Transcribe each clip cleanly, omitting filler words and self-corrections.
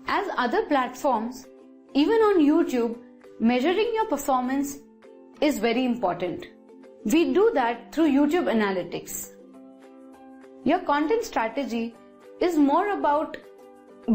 As other platforms, even on YouTube, measuring your performance is very important. We do that through YouTube Analytics. Your content strategy is more about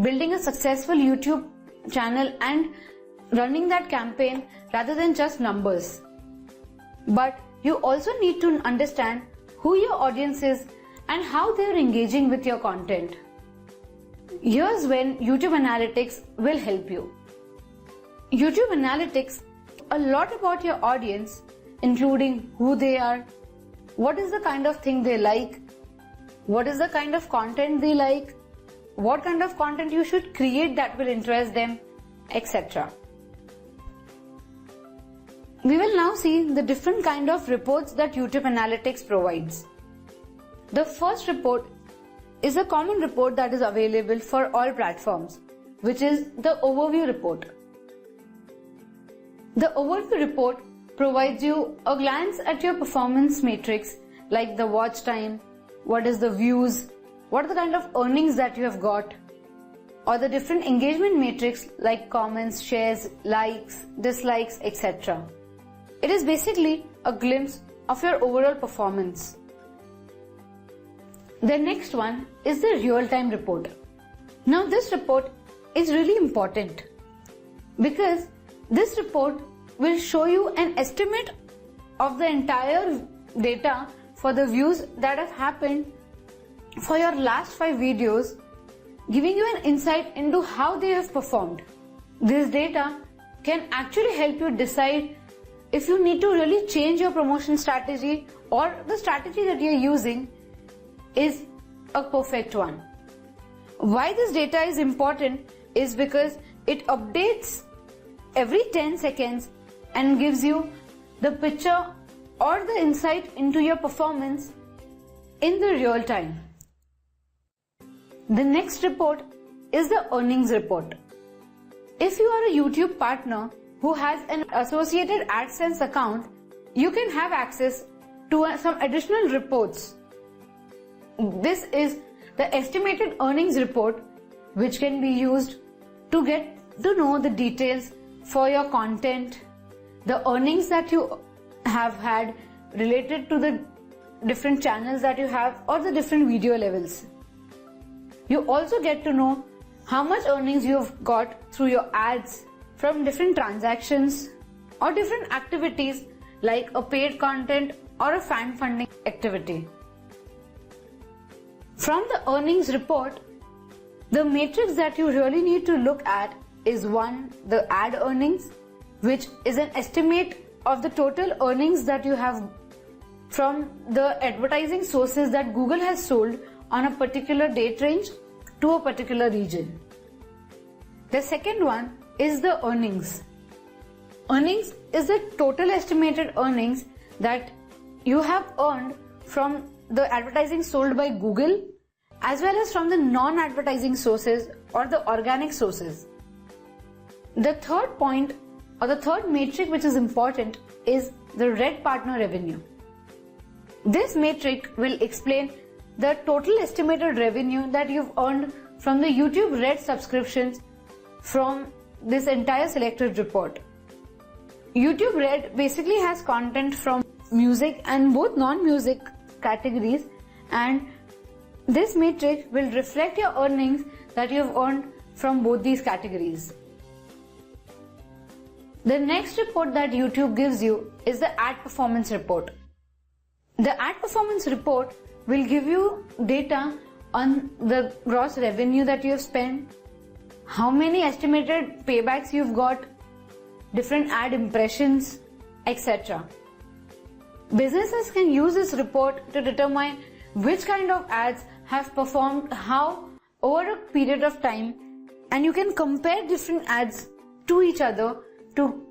building a successful YouTube channel and running that campaign rather than just numbers. But you also need to understand who your audience is and how they are engaging with your content. Here's when YouTube Analytics will help you. YouTube Analytics a lot about your audience, including who they are, what is the kind of thing they like, what is the kind of content they like, what kind of content you should create that will interest them, etc. We will now see the different kind of reports that YouTube Analytics provides. The first report is a common report that is available for all platforms, which is the overview report. The overview report provides you a glance at your performance matrix like the watch time, what is the views, what are the kind of earnings that you have got, or the different engagement matrix like comments, shares, likes, dislikes, etc. It is basically a glimpse of your overall performance. The next one is the real-time report. Now this report is really important because this report will show you an estimate of the entire data for the views that have happened for your last 5 videos, giving you an insight into how they have performed. This data can actually help you decide if you need to really change your promotion strategy or the strategy that you're using is a perfect one. Why this data is important is because it updates every 10 seconds and gives you the picture or the insight into your performance in the real time. The next report is the earnings report. If you are a YouTube partner who has an associated AdSense account, you can have access to some additional reports. This is the estimated earnings report, which can be used to get to know the details for your content, the earnings that you have had related to the different channels that you have or the different video levels. You also get to know how much earnings you have got through your ads from different transactions or different activities like a paid content or a fan funding activity. From the earnings report, the matrix that you really need to look at is 1, the ad earnings, which is an estimate of the total earnings that you have from the advertising sources that Google has sold on a particular date range to a particular region. The second one is the earnings. Earnings is the total estimated earnings that you have earned from the advertising sold by Google as well as from the non-advertising sources or the organic sources. The third point or the third metric which is important is the red partner revenue. This metric will explain the total estimated revenue that you've earned from the YouTube Red subscriptions from this entire selected report. YouTube Red basically has content from music and both non-music categories, and this metric will reflect your earnings that you have earned from both these categories. The next report that YouTube gives you is the ad performance report. The ad performance report will give you data on the gross revenue that you have spent, how many estimated paybacks you've got, different ad impressions, etc. Businesses can use this report to determine which kind of ads have performed how over a period of time, and you can compare different ads to each other to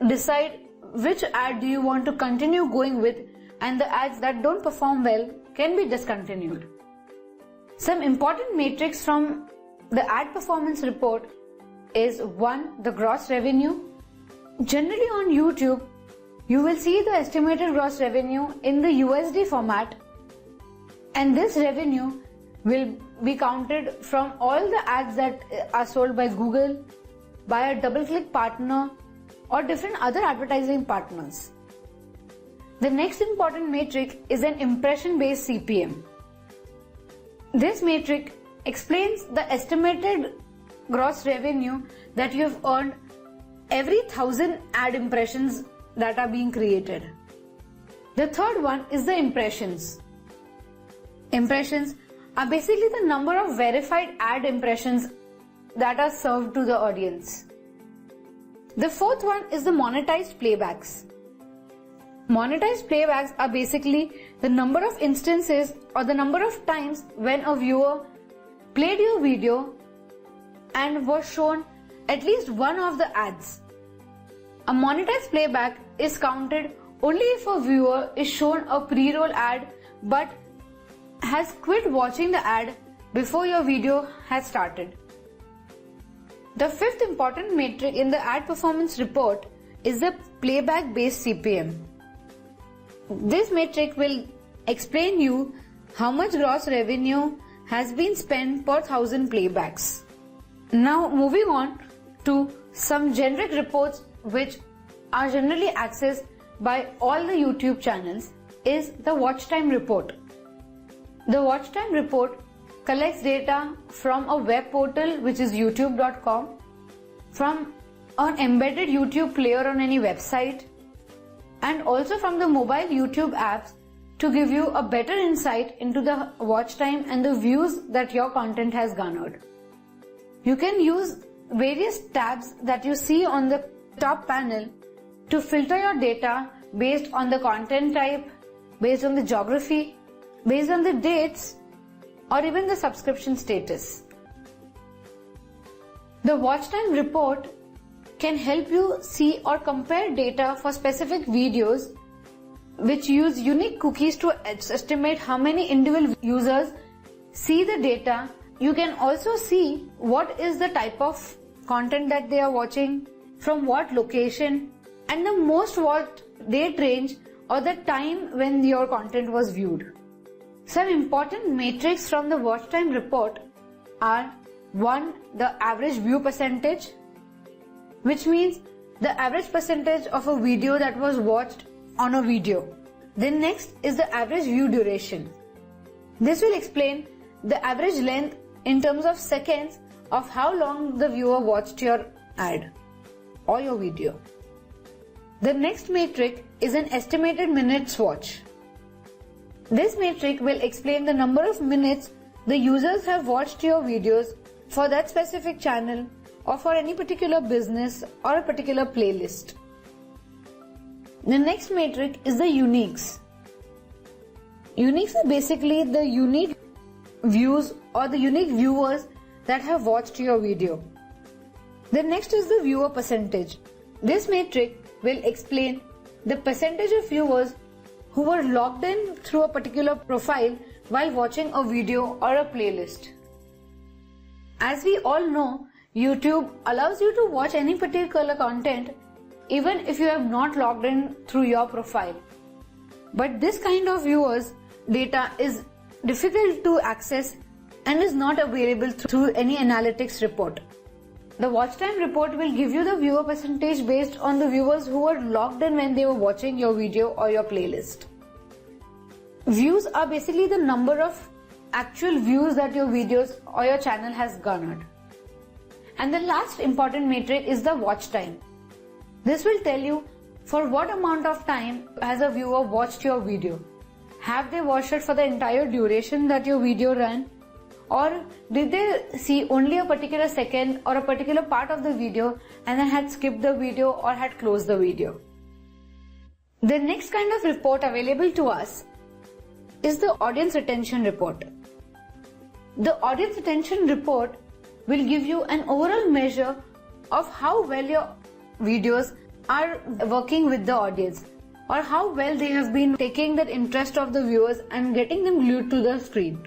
decide which ad do you want to continue going with, and the ads that don't perform well can be discontinued. Some important metrics from the ad performance report is 1, the gross revenue. Generally on YouTube, you will see the estimated gross revenue in the USD format, and this revenue will be counted from all the ads that are sold by Google, by a double-click partner, or different other advertising partners. The next important metric is an impression-based CPM. This metric explains the estimated gross revenue that you have earned every 1,000 ad impressions that are being created. The third one is the impressions. Impressions are basically the number of verified ad impressions that are served to the audience. The fourth one is the monetized playbacks. Monetized playbacks are basically the number of instances or the number of times when a viewer played your video and was shown at least one of the ads. A monetized playback is counted only if a viewer is shown a pre-roll ad but has quit watching the ad before your video has started. The fifth important metric in the ad performance report is the Playback Based CPM. This metric will explain you how much gross revenue has been spent per 1,000 playbacks. Now moving on to some generic reports which are generally accessed by all the YouTube channels is the watch time report. The watch time report collects data from a web portal which is youtube.com, from an embedded YouTube player on any website, and also from the mobile YouTube apps to give you a better insight into the watch time and the views that your content has garnered. You can use various tabs that you see on the top panel to filter your data based on the content type, based on the geography, based on the dates, or even the subscription status. The watch time report can help you see or compare data for specific videos which use unique cookies to estimate how many individual users see the data. You can also see what is the type of content that they are watching, from what location, and the most watched date range or the time when your content was viewed. Some important metrics from the watch time report are 1. The average view percentage, which means the average percentage of a video that was watched on a video. Then next is the average view duration. This will explain the average length in terms of seconds of how long the viewer watched your ad or your video. The next metric is an estimated minutes watch. This metric will explain the number of minutes the users have watched your videos for that specific channel or for any particular business or a particular playlist. The next metric is the uniques. Uniques are basically the unique views or the unique viewers that have watched your video. The next is the viewer percentage. This metric will explain the percentage of viewers who were logged in through a particular profile while watching a video or a playlist. As we all know, YouTube allows you to watch any particular content even if you have not logged in through your profile. But this kind of viewers data is difficult to access and is not available through any analytics report. The watch time report will give you the viewer percentage based on the viewers who were logged in when they were watching your video or your playlist. Views are basically the number of actual views that your videos or your channel has garnered. And the last important metric is the watch time. This will tell you for what amount of time has a viewer watched your video. Have they watched it for the entire duration that your video ran? Or did they see only a particular second or a particular part of the video and then had skipped the video or had closed the video? The next kind of report available to us is the audience retention report. The audience retention report will give you an overall measure of how well your videos are working with the audience or how well they have been taking the interest of the viewers and getting them glued to the screen.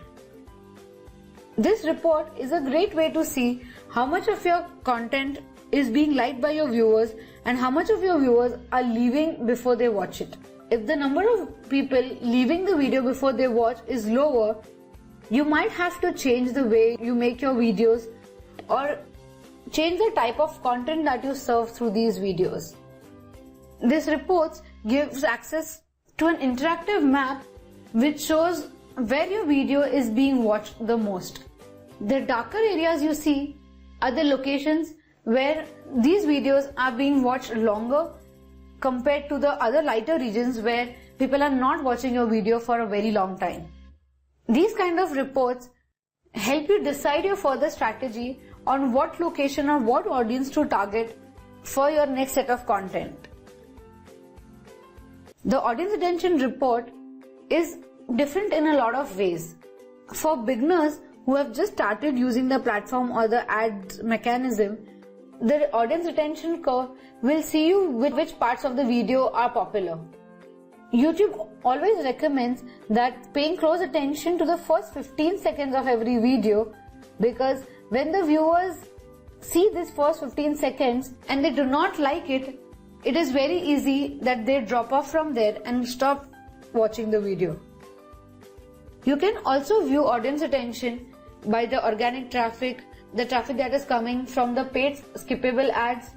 This report is a great way to see how much of your content is being liked by your viewers and how much of your viewers are leaving before they watch it. If the number of people leaving the video before they watch is lower, you might have to change the way you make your videos or change the type of content that you serve through these videos. This report gives access to an interactive map which shows where your video is being watched the most. The darker areas you see are the locations where these videos are being watched longer compared to the other lighter regions where people are not watching your video for a very long time. These kind of reports help you decide your further strategy on what location or what audience to target for your next set of content. The audience attention report is different in a lot of ways. For beginners who have just started using the platform or the ads mechanism, the audience attention curve will see you which parts of the video are popular. YouTube always recommends that paying close attention to the first 15 seconds of every video, because when the viewers see this first 15 seconds and they do not like it, it is very easy that they drop off from there and stop watching the video. You can also view audience attention by the organic traffic, the traffic that is coming from the paid skippable ads,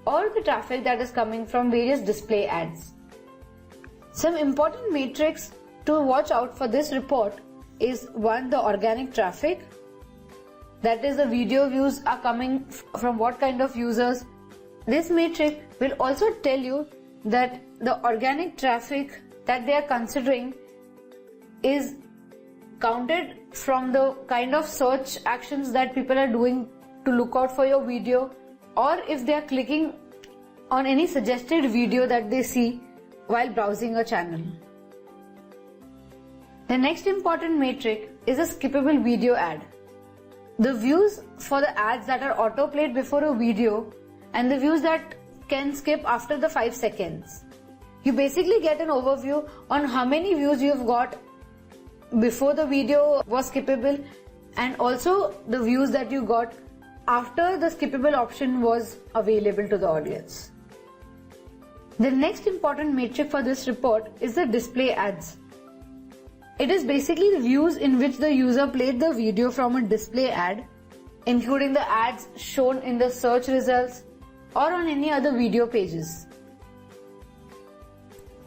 or the traffic that is coming from various display ads. Some important metrics to watch out for this report is 1. The organic traffic, that is the video views are coming from what kind of users. This metric will also tell you that the organic traffic that they are considering is counted from the kind of search actions that people are doing to look out for your video, or if they are clicking on any suggested video that they see while browsing a channel. The next important metric is a skippable video ad. The views for the ads that are auto-played before a video and the views that can skip after the 5 seconds. You basically get an overview on how many views you've got before the video was skippable and also the views that you got after the skippable option was available to the audience. The next important metric for this report is the display ads. It is basically the views in which the user played the video from a display ad, including the ads shown in the search results or on any other video pages.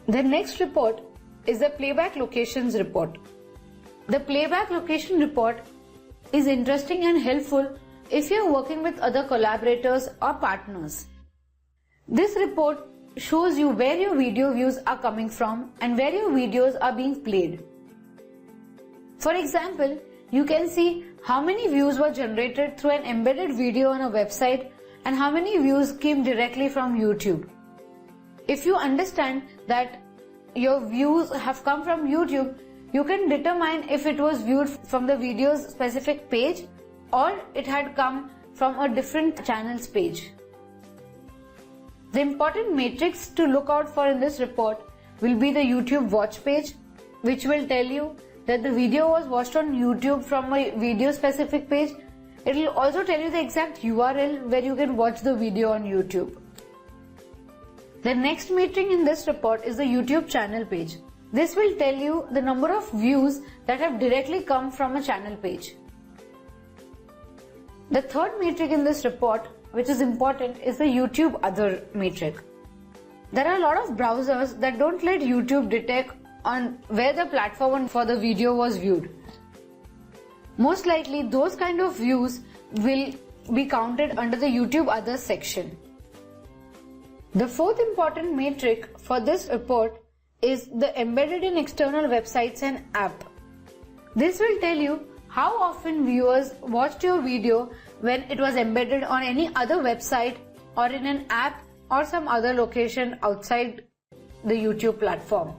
The next report is the playback locations report. The playback location report is interesting and helpful if you are working with other collaborators or partners. This report shows you where your video views are coming from and where your videos are being played. For example, you can see how many views were generated through an embedded video on a website and how many views came directly from YouTube. If you understand that your views have come from YouTube, you can determine if it was viewed from the video's specific page or it had come from a different channel's page. The important metrics to look out for in this report will be the YouTube watch page, which will tell you that the video was watched on YouTube from a video specific page. It will also tell you the exact URL where you can watch the video on YouTube. The next metric in this report is the YouTube channel page. This will tell you the number of views that have directly come from a channel page. The third metric in this report, which is important, is the YouTube other metric. There are a lot of browsers that don't let YouTube detect on where the platform for the video was viewed. Most likely those kind of views will be counted under the YouTube others section. The fourth important metric for this report is the embedded in external websites and app. This will tell you how often viewers watched your video when it was embedded on any other website or in an app or some other location outside the YouTube platform.